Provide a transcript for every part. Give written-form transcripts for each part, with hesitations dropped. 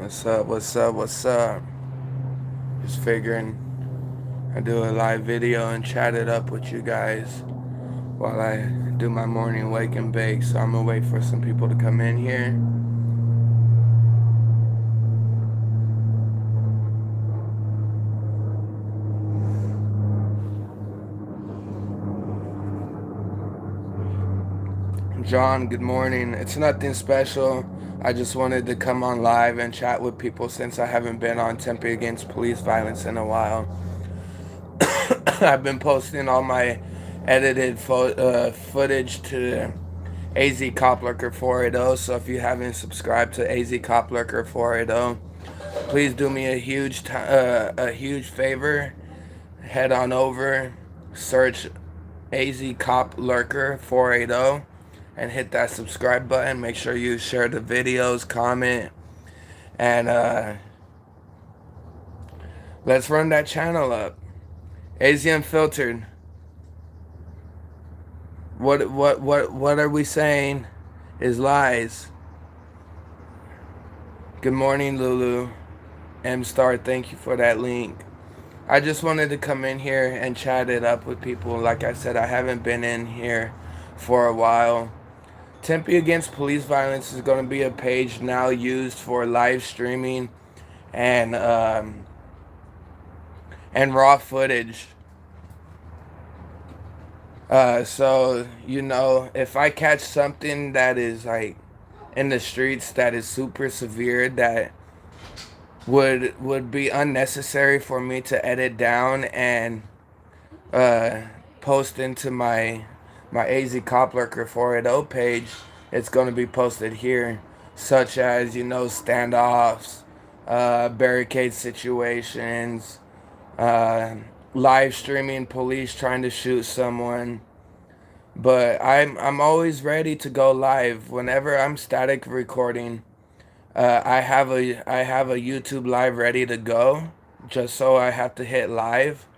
What's up? What's up? What's up? Just figuring I do a live video and chat it up with you guys while I do my morning wake and bake. So I'm gonna wait for some people to come in here. John, good morning. It's nothing special. I just wanted to come on live and chat with people since I haven't been on Tempe Against Police Violence in a while. I've been posting all my edited footage to AZ Coplurker 480. So if you haven't subscribed to AZ Coplurker 480, please do me a huge favor. Head on over, search AZ Cop Lurker 480, and hit that subscribe button. Make sure you share the videos, comment, and let's run that channel up. AZ Unfiltered. What are we saying is lies? Good morning, Lulu. M Star, thank you for that link. I just wanted to come in here and chat it up with people. Like I said, I haven't been in here for a while. Tempe Against Police Violence is going to be a page now used for live streaming and raw footage. So you know, if I catch something that is like in the streets that is super severe, that would be unnecessary for me to edit down and post into my AZ Coplurker 480 page, it's going to be posted here, such as, you know, standoffs, barricade situations, live streaming police trying to shoot someone. But I'm always ready to go live whenever I'm static recording. I have a YouTube live ready to go, just so I have to hit live,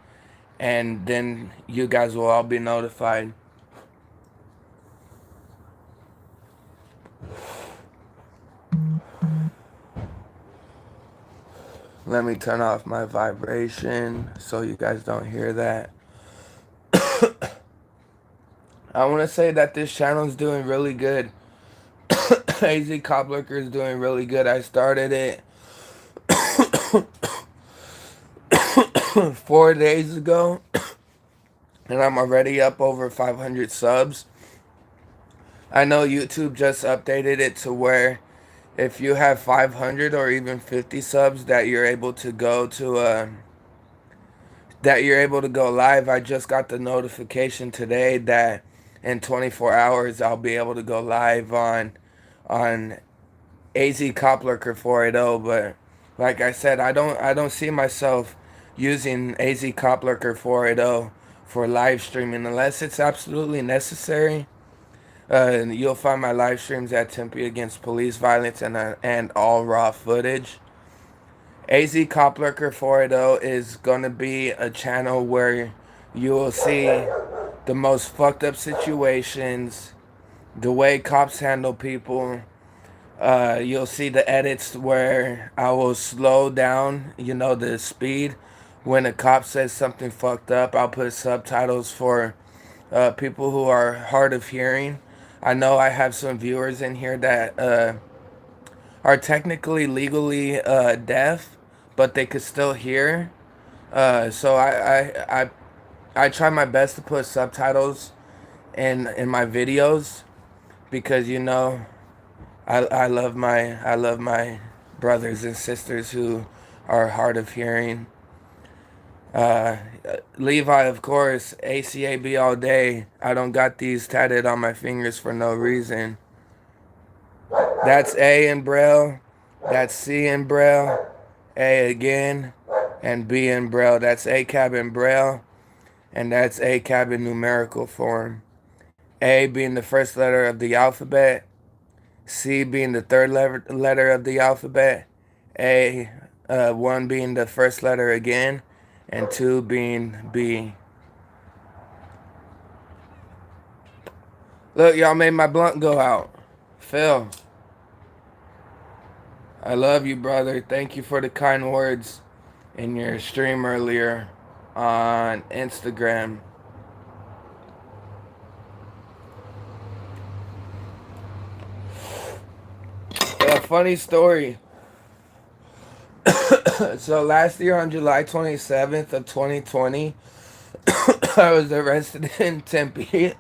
and then you guys will all be notified. Let me turn off my vibration so you guys don't hear that. I want to say that this channel is doing really good. AZ Coplurker is doing really good. I started it 4 days ago, and I'm already up over 500 subs. I know YouTube just updated it to where if you have 500 or even 50 subs that you're able to go to live. I just got the notification today that in 24 hours I'll be able to go live on AZ Coplurker 480. But like I said, I don't see myself using AZ Coplurker 480 for live streaming unless it's absolutely necessary. You'll find my live streams at Tempe Against Police Violence and all raw footage. AZ Coplurker 480 is going to be a channel where you will see the most fucked up situations, the way cops handle people. You'll see the edits where I will slow down, you know, the speed. When a cop says something fucked up, I'll put subtitles for people who are hard of hearing. I know I have some viewers in here that are technically legally deaf, but they could still hear. So I try my best to put subtitles in my videos because, you know, I love my brothers and sisters who are hard of hearing. Levi, of course, ACAB all day. I don't got these tatted on my fingers for no reason. That's A in Braille. That's C in Braille. A again. And B in Braille. That's ACAB in Braille. And that's ACAB in numerical form. A being the first letter of the alphabet. C being the third letter of the alphabet. One being the first letter again. And 2 being B. Look, y'all made my blunt go out. Phil. I love you, brother. Thank you for the kind words in your stream earlier on Instagram. A funny story. So last year on July 27th of 2020, I was arrested in Tempe.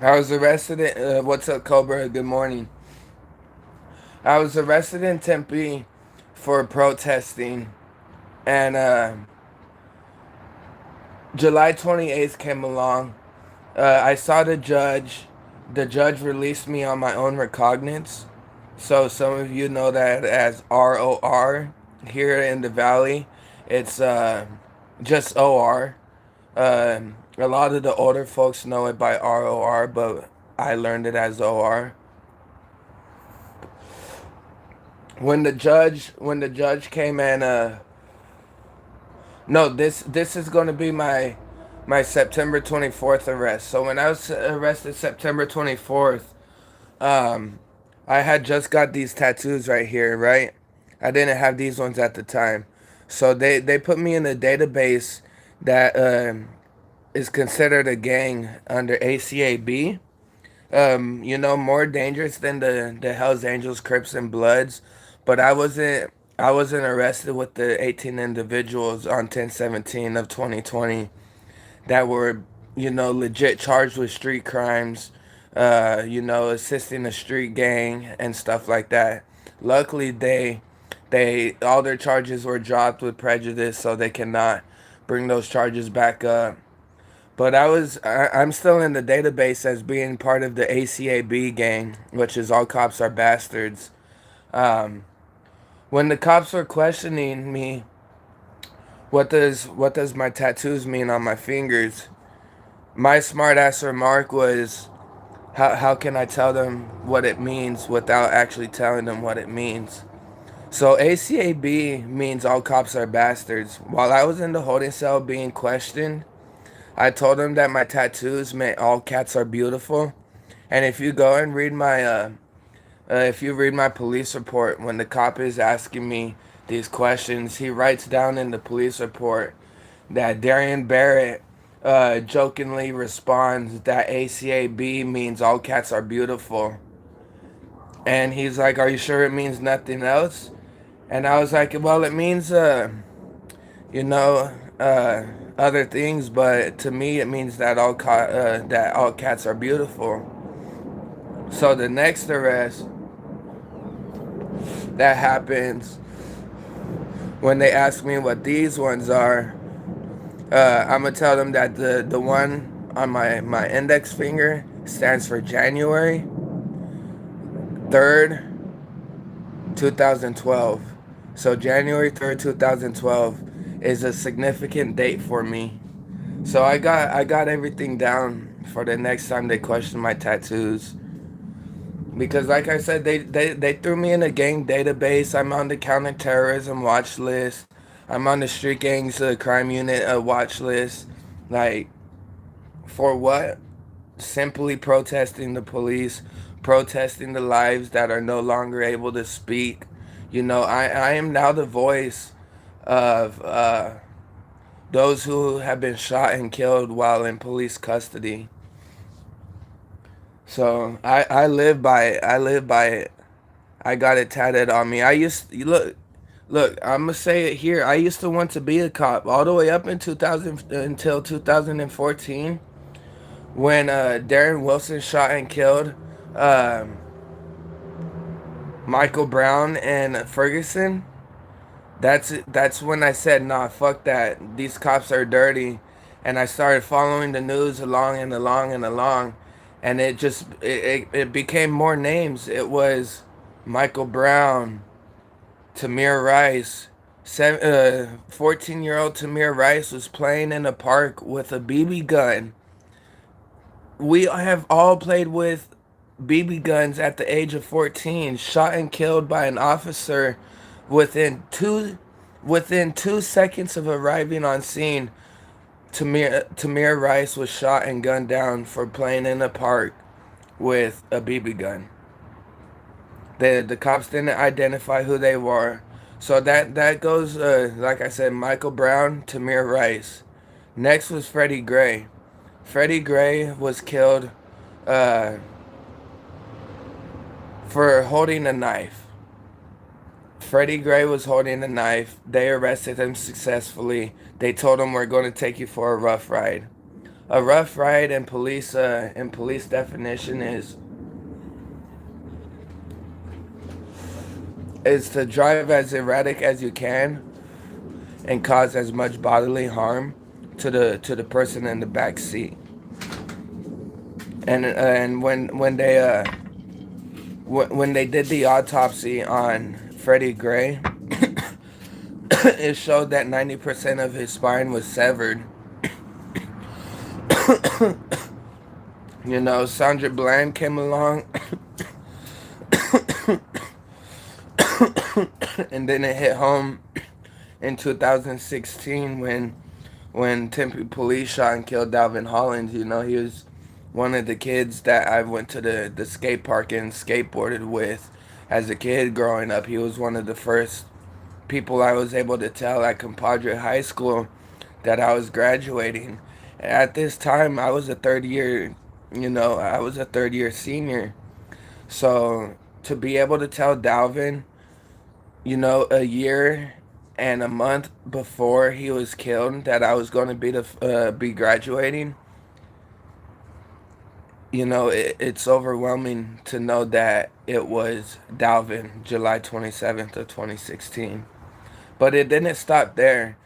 I was arrested in, what's up, Cobra? Good morning. I was arrested in Tempe for protesting, and July 28th came along. I saw the judge. The judge released me on my own recognizance. So some of you know that as ROR. Here in the valley, it's just OR. A lot of the older folks know it by ROR, but I learned it as OR. When the judge came and no, this is going to be my September 24th arrest. So when I was arrested September 24th, um I had just got these tattoos right here, right? I didn't have these ones at the time. So they put me in a database that is considered a gang under ACAB. More dangerous than the Hells Angels, Crips, and Bloods. But I wasn't arrested with the 18 individuals on 10/17 of 2020 that were, legit charged with street crimes, assisting a street gang and stuff like that. Luckily, they all their charges were dropped with prejudice, so they cannot bring those charges back up. But I'm still in the database as being part of the ACAB gang, which is all cops are bastards. Um, when the cops were questioning me, what does my tattoos mean on my fingers? My smart ass remark was, how can I tell them what it means without actually telling them what it means? So ACAB means all cops are bastards. While I was in the holding cell being questioned, I told them that my tattoos meant all cats are beautiful. And if you go and read if you read my police report, when the cop is asking me these questions, he writes down in the police report that Darian Barrett jokingly responds that ACAB means all cats are beautiful. And he's like, "Are you sure it means nothing else?" And I was like, "Well, it means, you know, other things, but to me, it means that that all cats are beautiful." So the next arrest that happens, when they ask me what these ones are, I'm gonna tell them that the one on my index finger stands for January 3rd, 2012. So January 3rd, 2012 is a significant date for me. So I got everything down for the next time they question my tattoos. Because like I said, they threw me in a gang database. I'm on the counterterrorism watch list. I'm on the street gangs crime unit watch list. Like, for what? Simply protesting the police, protesting the lives that are no longer able to speak. I am now the voice of those who have been shot and killed while in police custody. So I live by it. I live by it. I got it tatted on me. I used look. I'm gonna say it here. I used to want to be a cop all the way up in 2000 until 2014 when Darren Wilson shot and killed um, Michael Brown and Ferguson. That's when I said, nah, fuck that. These cops are dirty, and I started following the news along and along and along, and it became more names. It was Michael Brown, Tamir Rice. 14-year-old Tamir Rice was playing in a park with a BB gun. We have all played with BB guns at the age of 14, shot and killed by an officer within two within 2 seconds of arriving on scene. Tamir Rice was shot and gunned down for playing in a park with a BB gun. The cops didn't identify who they were. So that goes, like I said, Michael Brown, Tamir Rice. Next was Freddie Gray. Freddie Gray was killed uh, for holding a knife. Freddie Gray was holding a knife. They arrested him successfully. They told him, "We're going to take you for a rough ride." A rough ride in police definition is to drive as erratic as you can and cause as much bodily harm to the person in the back seat. And when they did the autopsy on Freddie Gray, it showed that 90% of his spine was severed. You know, Sandra Bland came along, and then it hit home in 2016 when Tempe police shot and killed Dalvin Hollins. You know, he was one of the kids that I went to the skate park and skateboarded with as a kid growing up. He was one of the first people I was able to tell at Compadre High School that I was graduating. At this time, I was a third year, I was a third year senior. So to be able to tell Dalvin, a year and a month before he was killed that I was going to be graduating, it's overwhelming to know that it was Dalvin, July 27th of 2016. But it didn't stop there.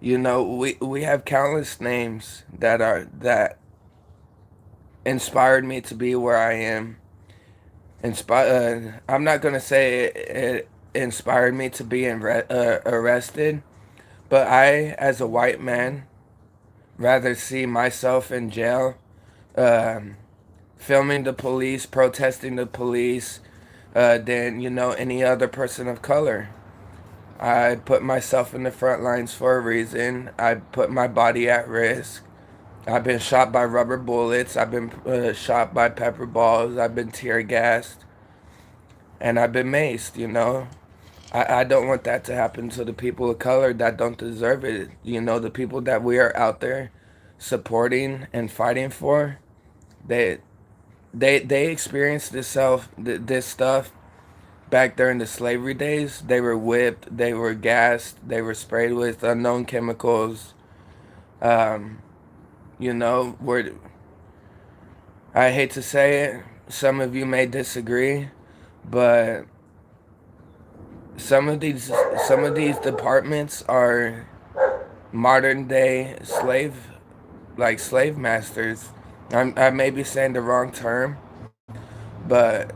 We have countless names that inspired me to be where I am. I'm not gonna say it inspired me to be arrested, but I, as a white man, rather see myself in jail, filming the police, protesting the police, than any other person of color. I put myself in the front lines for a reason. I put my body at risk. I've been shot by rubber bullets. I've been shot by pepper balls. I've been tear gassed. And I've been maced. I don't want that to happen to the people of color that don't deserve it. The people that we are out there supporting and fighting for, they experienced this stuff back during the slavery days. They were whipped, they were gassed, they were sprayed with unknown chemicals. Where I hate to say it, some of you may disagree, but some of these departments are modern day slave masters. I may be saying the wrong term, but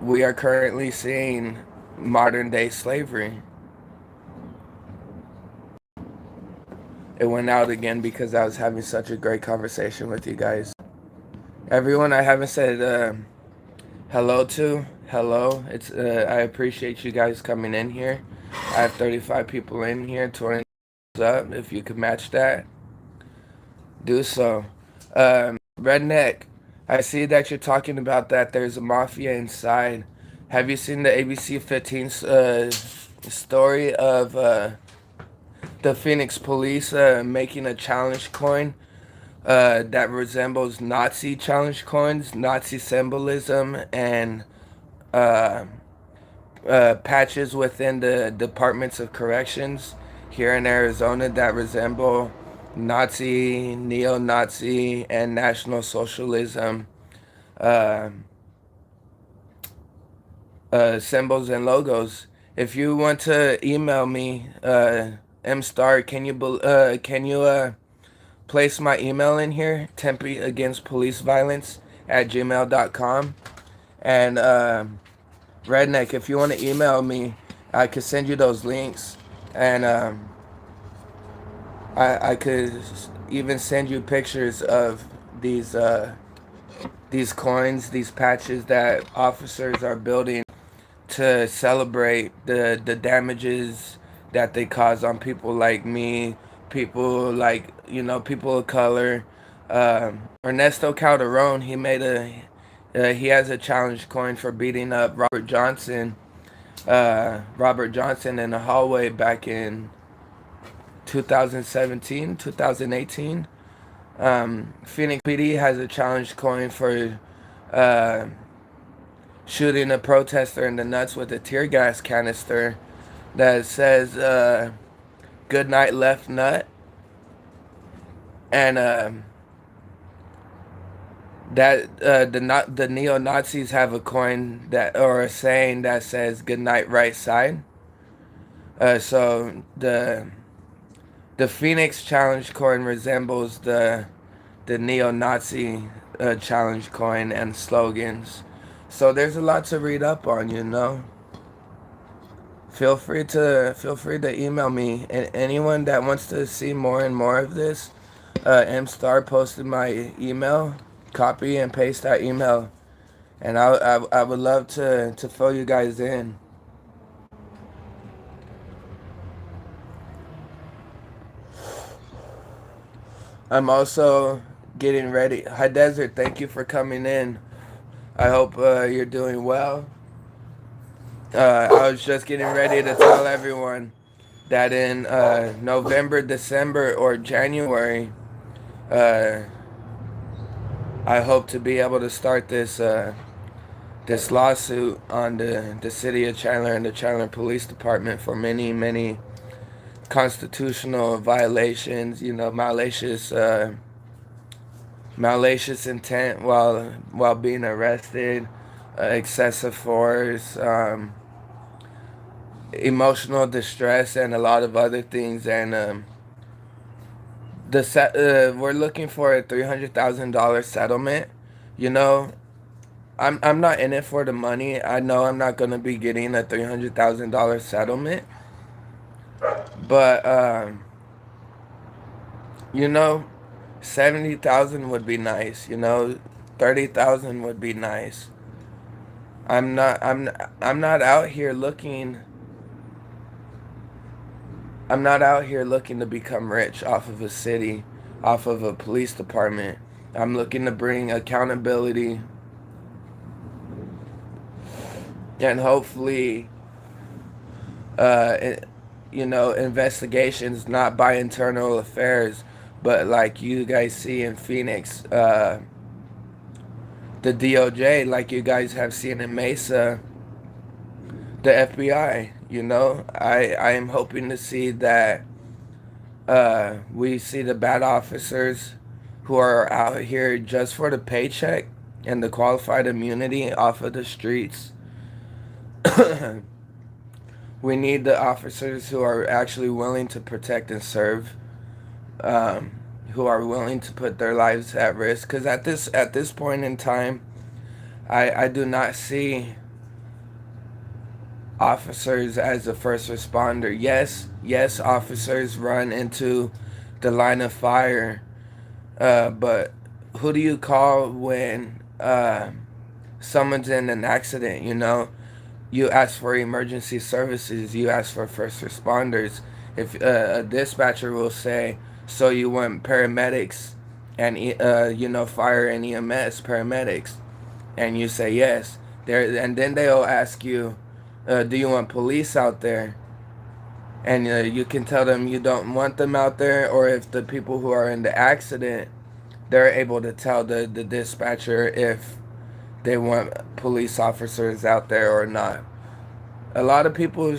we are currently seeing modern day slavery. It went out again because I was having such a great conversation with you guys. Everyone I haven't said hello to, hello. I appreciate you guys coming in here. I have 35 people in here, 20 up. If you could match that, do so. Redneck, I see that you're talking about that there's a mafia inside. Have you seen the ABC 15 story of the Phoenix police making a challenge coin that resembles Nazi challenge coins, Nazi symbolism, and patches within the departments of corrections here in Arizona that resemble Nazi, neo-Nazi, and National Socialism symbols and logos. If you want to email me, M-Star, can you place my email in here, Tempe Against Police Violence @gmail.com. And Redneck, if you want to email me, I could send you those links, and I could even send you pictures of these coins, these patches that officers are building to celebrate the damages that they cause on people like me, people like, people of color. Ernesto Calderon, he has a challenge coin for beating up Robert Johnson in the hallway back in 2017, 2018. Phoenix PD has a challenge coin for uh, shooting a protester in the nuts with a tear gas canister that says "Good night, left nut," and the neo Nazis have a coin that, or a saying that says "Good night, right side." So the Phoenix challenge coin resembles the neo-Nazi challenge coin and slogans. So there's a lot to read up on. Feel free to email me, and anyone that wants to see more and more of this. M Star posted my email. Copy and paste that email, and I would love to fill you guys in. I'm also getting ready. Hi Desert, thank you for coming in. I hope you're doing well. I was just getting ready to tell everyone that in November, December, or January, uh, I hope to be able to start this lawsuit on the city of Chandler and the Chandler Police Department for many constitutional violations. Malicious intent while being arrested, excessive force, emotional distress, and a lot of other things. And we're looking for a $300,000 settlement. You know, I'm not in it for the money. I know I'm not gonna be getting a $300,000 settlement, but you know, 70,000 would be nice. 30,000 would be nice. I'm not out here looking. I'm not out here looking to become rich off of a city, off of a police department. I'm looking to bring accountability and hopefully, uh, investigations not by internal affairs, but like you guys see in Phoenix, the DOJ, like you guys have seen in Mesa, the FBI. I am hoping to see that we see the bad officers who are out here just for the paycheck and the qualified immunity off of the streets. We need the officers who are actually willing to protect and serve, who are willing to put their lives at risk. Because at this point in time, I do not see officers as a first responder. Yes, officers run into the line of fire, but who do you call when someone's in an accident? You ask for emergency services. You ask for first responders. If a dispatcher will say, "So you want paramedics and fire and EMS paramedics," and you say yes, and then they'll ask you, "Do you want police out there?" And you can tell them you don't want them out there, or if the people who are in the accident, they're able to tell the dispatcher if they want police officers out there or not. A lot of people,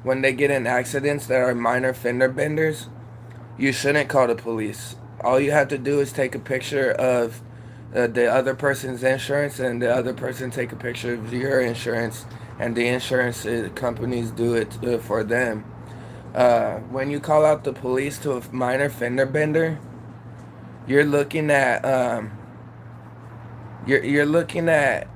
when they get in accidents that are minor fender benders, you shouldn't call the police. All you have to do is take a picture of the other person's insurance, and the other person take a picture of your insurance, and the insurance companies do it for them. When you call out the police to a minor fender bender, you're looking at you're looking at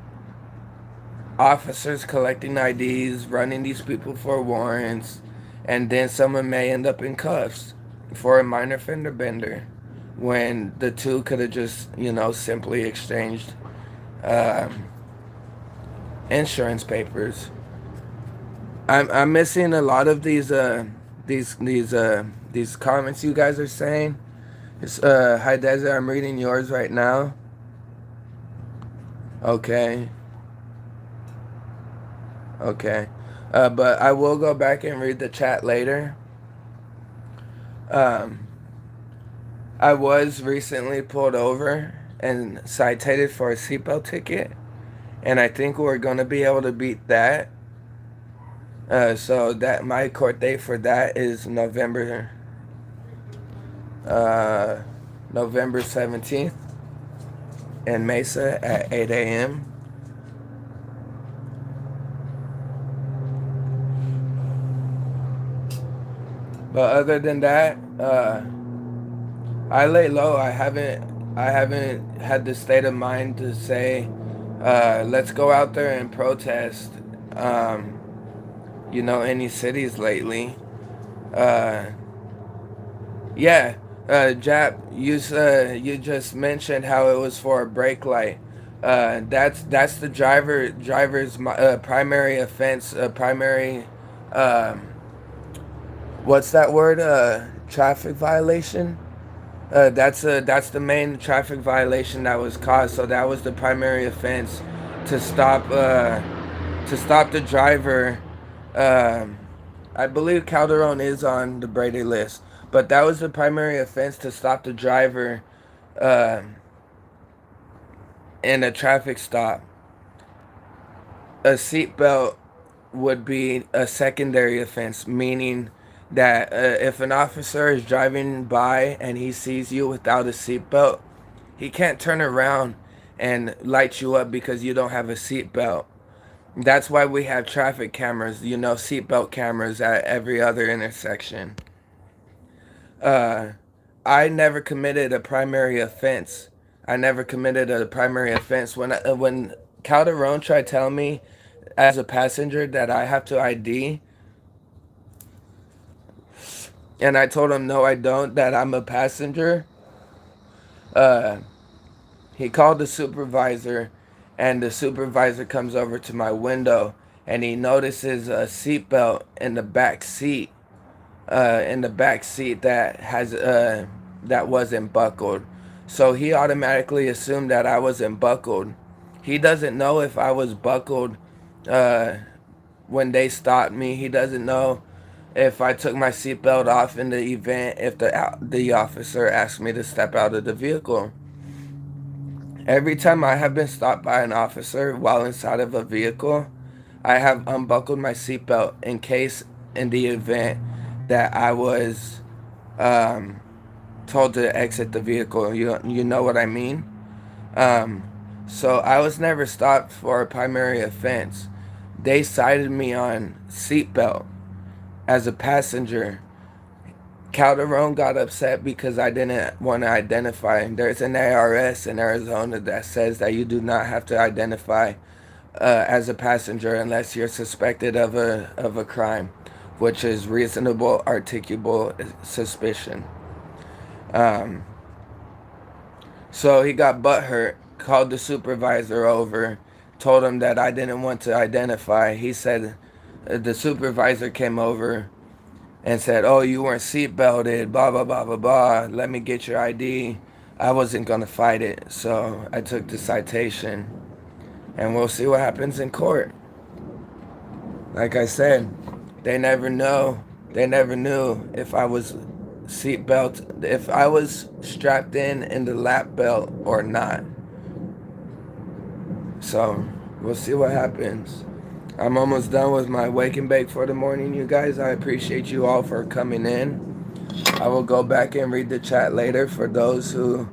officers collecting IDs, running these people for warrants, and then someone may end up in cuffs for a minor fender bender, when the two could have just, simply exchanged insurance papers. I'm missing a lot of these comments you guys are saying. It's, hi Desert, I'm reading yours right now. Okay. Okay. But I will go back and read the chat later. Um, I was recently pulled over and cited for a seatbelt ticket, and I think we're gonna be able to beat that. So that my court date for that is uh, November 17th in Mesa at 8 a.m. But other than that, I lay low. I haven't had the state of mind to say, let's go out there and protest. Um, any cities lately. Uh, yeah, Jap, you just mentioned how it was for a brake light. That's the driver's primary offense. Primary, um, what's that word? Traffic violation. That's the main traffic violation that was caused. So that was the primary offense to stop the driver. Um, I believe Calderon is on the Brady list, but that was the primary offense to stop the driver um, in a traffic stop. A seatbelt would be a secondary offense, meaning that if an officer is driving by and he sees you without a seatbelt, he can't turn around and light you up because you don't have a seatbelt. That's why we have traffic cameras, seatbelt cameras at every other intersection. Uh, I never committed a primary offense. I never committed a primary offense. When Calderon tried telling me as a passenger that I have to ID, and I told him no, I don't. That I'm a passenger. Uh, he called the supervisor, and the supervisor comes over to my window, and he notices a seatbelt in the back seat. That wasn't buckled. So he automatically assumed that I wasn't buckled. He doesn't know if I was buckled uh, when they stopped me. He doesn't know if I took my seatbelt off in the event if the officer asked me to step out of the vehicle. Every time I have been stopped by an officer while inside of a vehicle, I have unbuckled my seatbelt in the event that I was um, told to exit the vehicle. You know what I mean? Um, so I was never stopped for a primary offense. They cited me on seatbelt as a passenger. Calderon got upset because I didn't want to identify. There's an ARS in Arizona that says that you do not have to identify as a passenger unless you're suspected of a crime, which is reasonable, articulable suspicion. Um, so he got butthurt, called the supervisor over, told him that I didn't want to identify. He said the supervisor came over and said, "Oh, you weren't seatbelted, blah, blah, blah, blah, blah. Let me get your ID." I wasn't going to fight it, so I took the citation, and we'll see what happens in court. Like I said, they never know. They never knew if I was if I was strapped in the lap belt or not. So we'll see what happens. I'm almost done with my wake and bake for the morning, you guys. I appreciate you all for coming in. I will go back and read the chat later for those who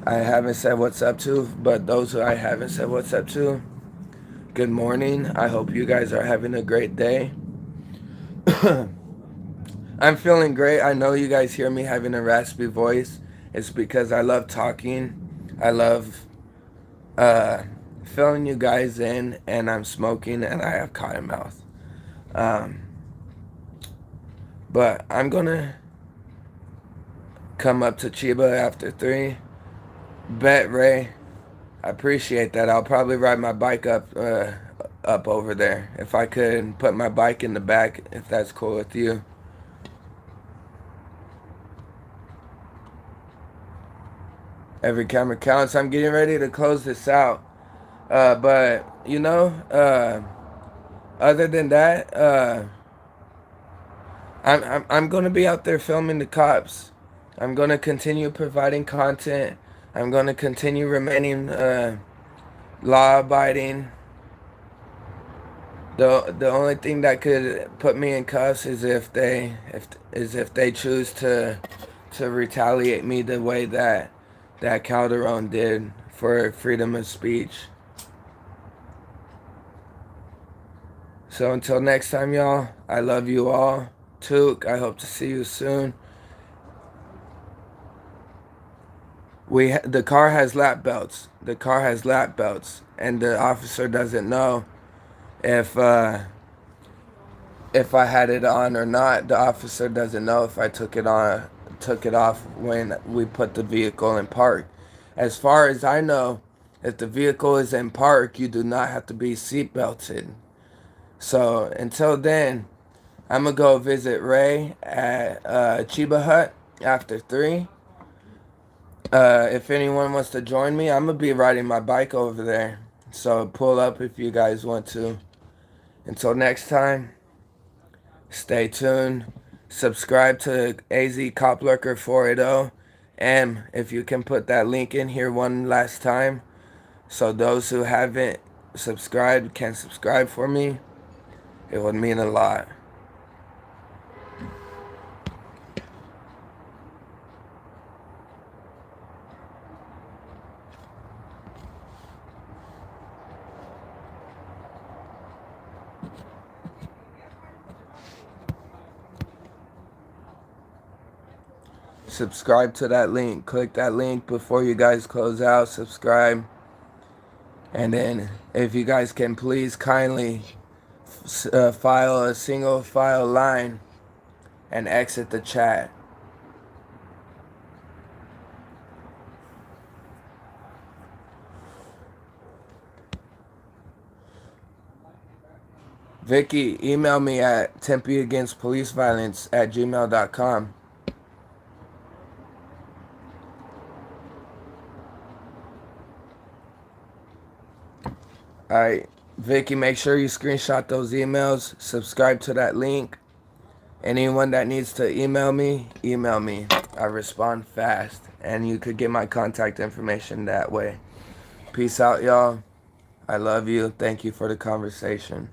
I haven't said what's up to, but those who I haven't said what's up to, good morning. I hope you guys are having a great day. I'm feeling great. I know you guys hear me having a raspy voice. It's because I love talking. I love filling you guys in, and I'm smoking, and I have cotton mouth. But I'm gonna come up to Chiba after 3. Bet Ray, I appreciate that. I'll probably ride my bike up up over there. If I could put my bike in the back, if that's cool with you. Every camera counts. I'm getting ready to close this out. But, you know, other than that, I'm going to be out there filming the cops. I'm going to continue providing content. I'm going to continue remaining law-abiding. The only thing that could put me in cuffs is if they choose to retaliate me the way that Calderon did for freedom of speech. So until next time, y'all, I love you all. Took, I hope to see you soon. The car has lap belts. The car has lap belts, and the officer doesn't know if I had it on or not. The officer doesn't know if I took it off when we put the vehicle in park. As far as I know, if the vehicle is in park, you do not have to be seat belted. So until then, I'm gonna go visit Ray at Chiba Hut after 3. If anyone wants to join me, I'm gonna be riding my bike over there. So pull up if you guys want to. Until next time, stay tuned. Subscribe to AZ Cop Lurker 480. And if you can put that link in here one last time, so those who haven't subscribed can subscribe for me, it would mean a lot. Subscribe to that link. Click that link before you guys close out. Subscribe. And then if you guys can please kindly file a single file line and exit the chat. Vicky, email me at tempeagainstpoliceviolence@gmail.com. Alright, Vicky, make sure you screenshot those emails. Subscribe to that link. Anyone that needs to email me, email me. I respond fast. And you could get my contact information that way. Peace out, y'all. I love you. Thank you for the conversation.